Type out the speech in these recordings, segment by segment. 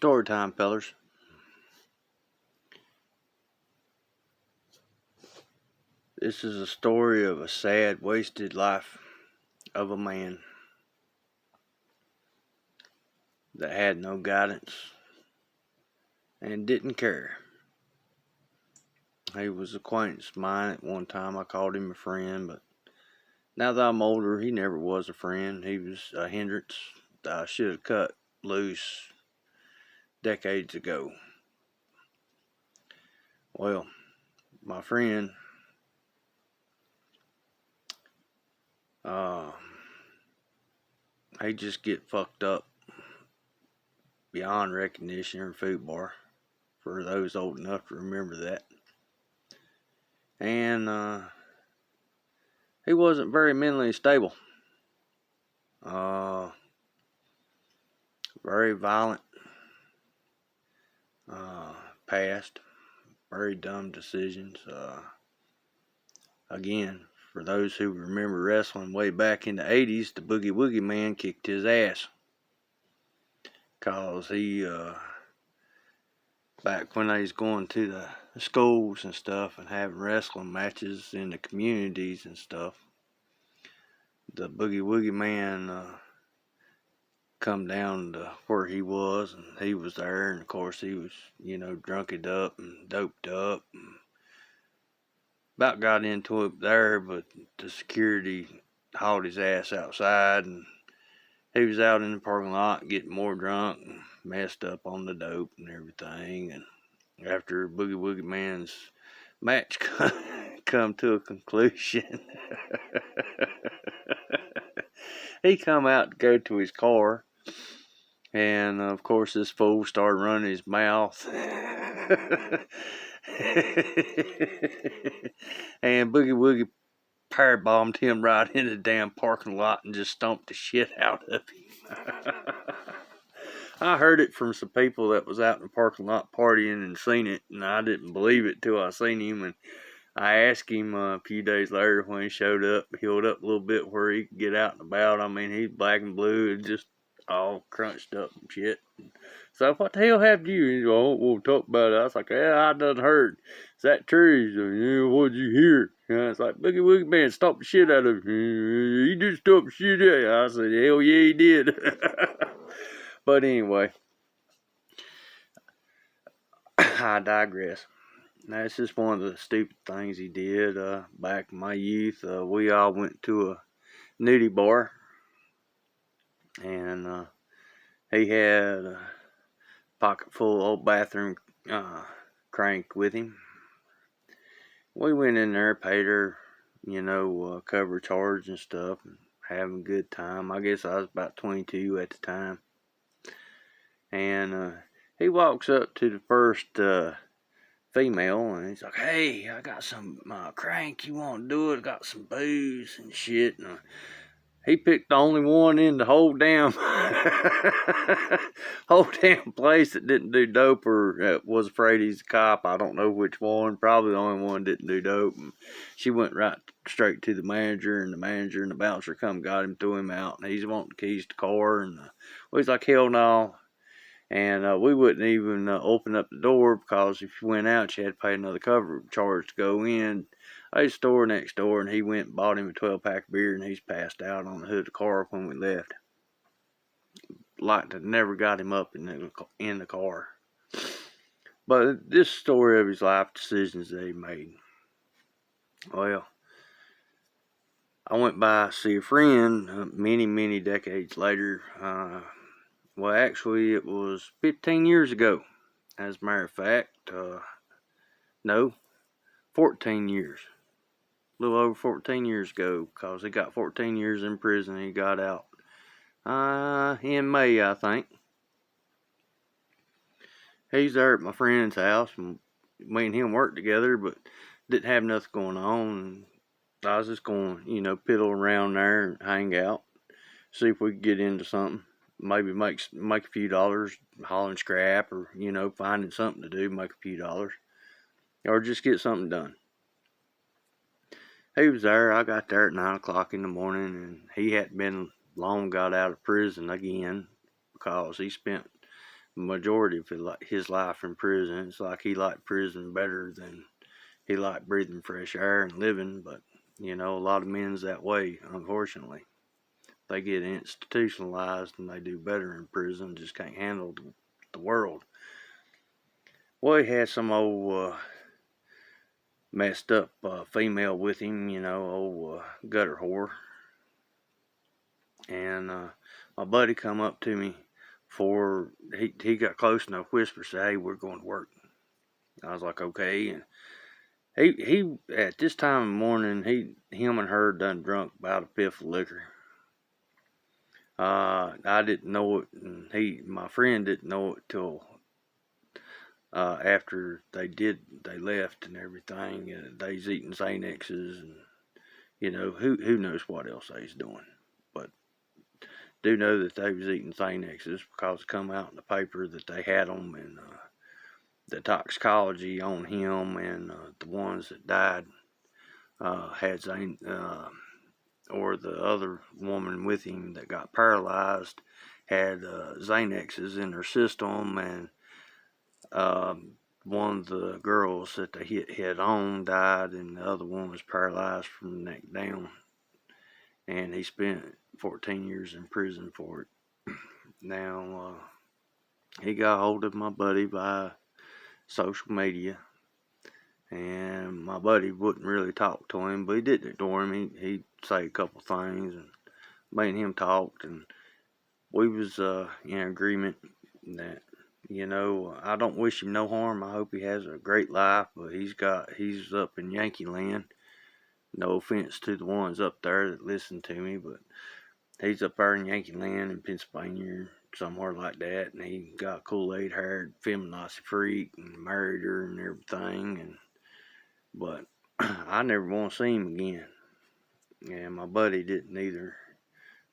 Story time, fellers. This is a story of a sad, wasted life of a man that had no guidance and didn't care. He was an acquaintance of mine at one time. I called him a friend, but now that I'm older, he never was a friend. He was a hindrance that I should have cut loose decades ago. Well, my friend, he just get fucked up beyond recognition in a food bar, for those old enough to remember that. And he wasn't very mentally stable. Very violent. Past. Very dumb decisions. Again, for those who remember wrestling way back in the 80s, the Boogie Woogie Man kicked his ass. Cause he, back when they was going to the schools and stuff and having wrestling matches in the communities and stuff, the Boogie Woogie Man come down to where he was, and he was there, and of course he was, drunked up and doped up. And about got into it there, but the security hauled his ass outside, and he was out in the parking lot getting more drunk and messed up on the dope and everything. And after Boogie Woogie Man's match come to a conclusion, he come out to go to his car, and of course this fool started running his mouth. And Boogie Woogie powerbombed him right in the damn parking lot and just stomped the shit out of him. I heard it from some people that was out in the parking lot partying and seen it, and I didn't believe it till I seen him. And I asked him a few days later when he showed up, healed up a little bit where he could get out and about. I mean, he's black and blue and just all crunched up and shit. So what the hell happened to you? He's like, oh, we'll talk about it. I was like, yeah, I done heard. Is that true? He's like, yeah, what'd you hear? It's like, Boogie Woogie Man stomped the shit out of him. He did stomp the shit out. I said, hell yeah, he did. But anyway, I digress. That's just one of the stupid things he did. Back in my youth, we all went to a nudie bar, and he had a pocket full of old bathroom crank with him. We went in there, paid her, cover charge and stuff, and having a good time. I guess I was about 22 at the time. And he walks up to the first female, and he's like, hey, I got some crank, you want to do it? I got some booze and shit. And he picked the only one in the whole damn place that didn't do dope, or was afraid he's a cop. I don't know which one. Probably the only one didn't do dope. And she went right straight to the manager, and the bouncer come got him, threw him out, and he's wanting the keys to the car. And he's like, hell no. And we wouldn't even open up the door, because if you went out, you had to pay another cover charge to go in. I was store next door, and he went and bought him a 12-pack of beer, and he's passed out on the hood of the car when we left. Like to never got him up in the car. But this story of his life decisions that he made. Well, I went by to see a friend many, many decades later. Well, actually, it was 15 years ago. As a matter of fact, no, 14 years. A little over 14 years ago, because he got 14 years in prison. He got out in May, I think. He's there at my friend's house, and me and him worked together, but didn't have nothing going on. And I was just going, piddle around there and hang out, see if we could get into something. Maybe make a few dollars, hauling scrap, or, finding something to do, make a few dollars. Or just get something done. He was there. I got there at 9 o'clock in the morning, and he hadn't been long got out of prison again, because he spent majority of his life in prison. It's like he liked prison better than he liked breathing fresh air and living. But a lot of men's that way, unfortunately. They get institutionalized and they do better in prison. Just can't handle the world. Well, he had some old messed up female with him, old gutter whore. And my buddy come up to me before he got close enough, whisper, say, "Hey, we're going to work." I was like, "Okay." And he at this time of the morning, him and her done drunk about a fifth of liquor. I didn't know it, and my friend didn't know it till after they left and everything. They's eating Xanaxes, and who knows what else they's doing. But do know that they was eating Xanaxes because it come out in the paper that they had them, and the toxicology on him and the ones that died had or the other woman with him that got paralyzed had Xanaxes in her system, and one of the girls that they hit head on died, and the other one was paralyzed from the neck down, and he spent 14 years in prison for it. Now, he got hold of my buddy by social media, and my buddy wouldn't really talk to him, but he didn't ignore him. He'd say a couple things, and me and him talked, and we was in agreement that, I don't wish him no harm. I hope he has a great life, but he's up in Yankee land. No offense to the ones up there that listen to me, but he's up there in Yankee land in Pennsylvania, somewhere like that, and he got a Kool-Aid haired feminazi freak and married her and everything, but I never want to see him again, and my buddy didn't either.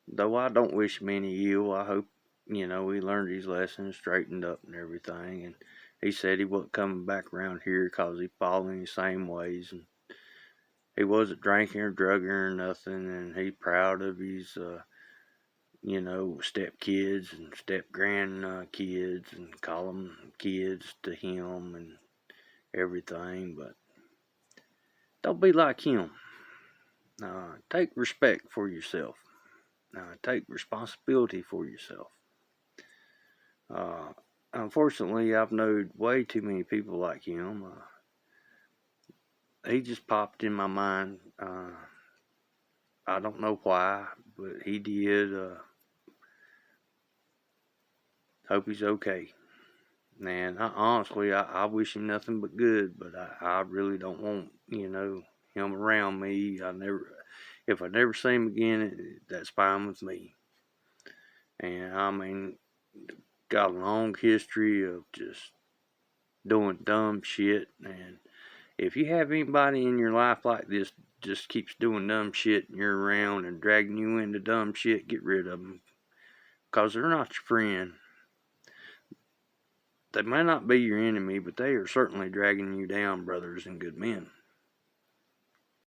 Though I don't wish him any ill. I hope he learned his lessons, straightened up and everything, and he said he wasn't coming back around here because he following the same ways, and he wasn't drinking or drugging or nothing, and he proud of his step kids and step grandkids, and call them kids to him and everything. But don't be like him. Take respect for yourself. Take responsibility for yourself. Unfortunately, I've known way too many people like him. He just popped in my mind. I don't know why, but he did. Hope he's okay. And honestly, I wish him nothing but good, but I really don't want, him around me. If I never see him again, that's fine with me. And I mean, got a long history of just doing dumb shit. And if you have anybody in your life like this just keeps doing dumb shit and you're around and dragging you into dumb shit, get rid of them, because they're not your friend. They may not be your enemy, but they are certainly dragging you down, brothers and good men.